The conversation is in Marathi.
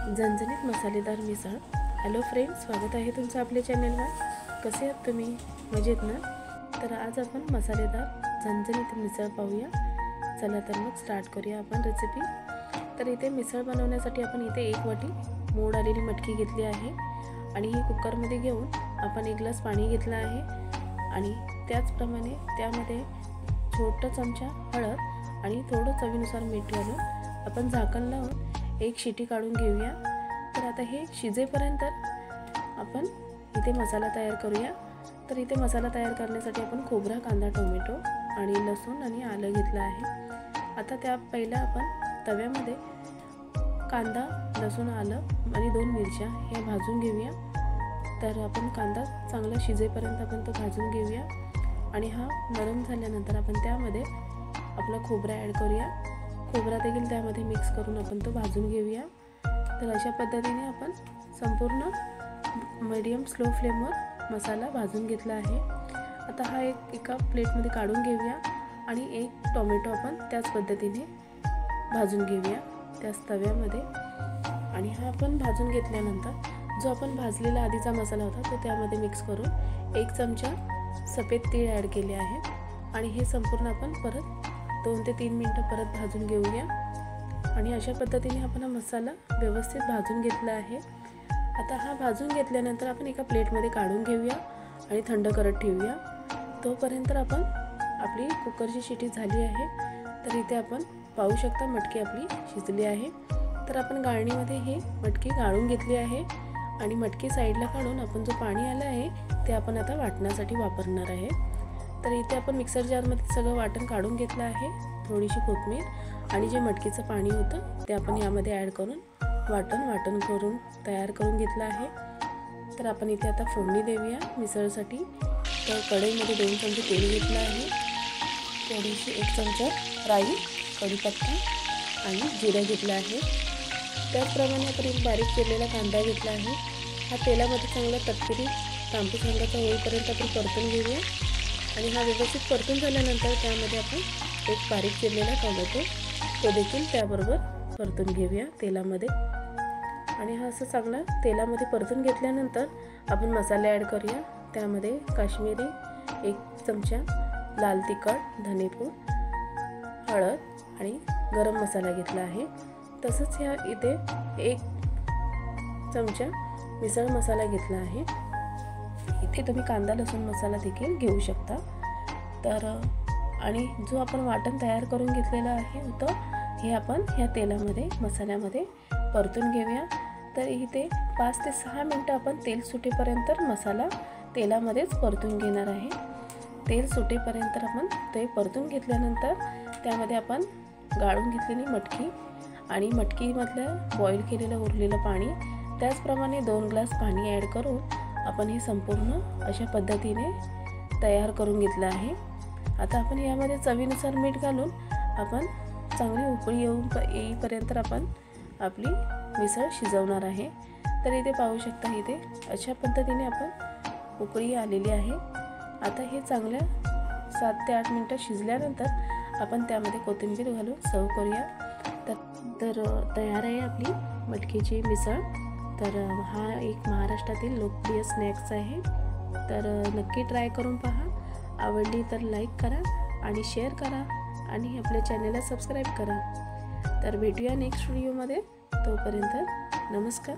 झणझणीत मसालेदार मिसळ। हॅलो फ्रेंड्स, स्वागत आहे तुमचं आपल्या चॅनलवर। कसे आहात तुम्ही? मजेत ना? तर आज आपण मसालेदार झणझणीत मिसळ पाहूया। चला तर मग स्टार्ट करूया आपण रेसिपी। तर इथे मिसळ बनवण्यासाठी आपण इथे 1 वाटी मोड आलेली मटकी घेतली आहे आणि ही कुकरमध्ये घेऊन आपण 1 ग्लास पाणी घेतलं आहे आणि त्याचप्रमाणे त्यामध्ये छोटा चमचा हळद आणि थोडं चवीनुसार मीठ घालून आपण झाकण लावून 1 शिटी काढून घेऊया। तर आता हे शिजेपर्यंत आपण इथे मसाला तयार करूया। तर इथे मसाला तयार करण्यासाठी आपण खोबरा, कांदा, टोमॅटो आणि लसूण आणि आलं घेतलं आहे। आता त्या पहिला आपण तव्यामध्ये कांदा, लसूण, आलं आणि 2 मिरच्या ह्या भाजून घेऊया। तर आपण कांदा चांगला शिजेपर्यंत आपण तो भाजून घेऊया आणि हा नरम झाल्यानंतर आपण त्यामध्ये आपला खोबरा ॲड करूया। खोबरा देखील त्यामध्ये मिक्स करून आपण तो भाजून घेऊया। तर अशा पद्धतीने आपण संपूर्ण मीडियम स्लो फ्लेमवर मसाला भाजून घेतला आहे। आता हा एका प्लेटमध्ये काढून घेऊया आणि 1 टोमॅटो आपण त्याच पद्धतीने भाजून घेऊया त्याच तव्यामध्ये। आणि हा आपण भाजून घेतल्यानंतर जो आपण भाजलेला आधीचा मसाला होता तो त्यामध्ये मिक्स करून 1 चमचा सफेद तीळ ॲड केले आहे आणि हे संपूर्ण आपण परत 2 ते 3 मिनिटं परत भाजून घेऊया। आणि अशा पद्धतीने आपण हा मसाला व्यवस्थित भाजून घेतला आहे। आता हा भाजून घेतल्यानंतर आपण एका प्लेटमध्ये काढून घेऊया आणि थंड करत ठेवूया। तोपर्यंत आपण आपली कुकरची शिटी झाली आहे। तर इथे आपण पाहू शकता मटकी आपली शिजली आहे। तर आपण गाळणीमध्ये ही मटकी गाळून घेतली आहे आणि मटकी साईडला काढून आपण जो पाणी आलं आहे ते आपण आता वाटण्यासाठी वापरणार आहे। तर इथे आपण मिक्सर जारमध्ये सगळं वाटण काढून घेतलं आहे। थोडीशी कोथिंबीर आणि जे मटकीचं पाणी होतं ते आपण यामध्ये ॲड करून वाटण करून तयार करून घेतलं आहे। तर आपण इथे आता फोडणी देऊया मिसळसाठी। तर कढईमध्ये 2 चमचे तेल घेतलं आहे, थोडीशी 1 चमचा राई, कढीपत्ता आणि जिरं घेतलं आहे। त्याचप्रमाणे आपण एक बारीक चिरलेला कांदा घेतला आहे। हा तेलामध्ये चांगला तपकिरी तांबूस रंगाचा होईपर्यंत आपण परतून घेऊया आणि हा व्यवस्थित परतून झाल्यानंतर त्यामध्ये आपण एक बारीक चिरलेला टोमॅटो तो देखील त्याबरोबर परतून घेऊया तेलामध्ये। आणि हा असं चांगला तेलामध्ये परतून घेतल्यानंतर आपण मसाले ॲड करूया। त्यामध्ये काश्मीरी 1 चमचा लाल तिखट, धनेपूड, हळद आणि गरम मसाला घेतला आहे। तसंच ह्या इथे 1 चमचा मिसळ मसाला घेतला आहे। इथे तुम्ही कांदा लसूण मसाला देखील घेऊ शकता। तर आणि जो आपण वाटण तयार करून घेतलेलं आहे होतं हे आपण ह्या तेलामध्ये मसाल्यामध्ये परतून घेऊया। तर इथे 5 ते 6 मिनिटं आपण तेल सुटेपर्यंत मसाला तेलामध्येच परतून घेणार आहे। तेल सुटेपर्यंत आपण ते परतून घेतल्यानंतर त्यामध्ये आपण गाळून घेतलेली मटकी आणि मटकीमधलं बॉईल केलेलं उरलेलं पाणी त्याचप्रमाणे 2 ग्लास पाणी ॲड करून आपण हे संपूर्ण अशा पद्धतीने तयार करून घेतलं आहे। आता आपण यामध्ये चवीनुसार मीठ घालून आपण चांगली उकळी येईपर्यंत आपण आपली मिसळ शिजवणार आहे। तर इथे पाहू शकता इथे अशा पद्धतीने आपण उकळी आलेली आहे। आता हे चांगल्या 7 ते 8 मिनिटं शिजल्यानंतर आपण त्यामध्ये कोथिंबीर घालून सर्व करूया। तर तयार आहे आपली मटकीची मिसळ। तर हा एक महाराष्ट्रातील लोकप्रिय स्नॅक्स आहे। तर नक्की ट्राय करून पहा। आवडली तर लाईक करा आणि शेअर करा आणि आपल्या चॅनलला सबस्क्राईब करा। तर भेटूया नेक्स्ट व्हिडिओमध्ये। तोपर्यंत नमस्कार।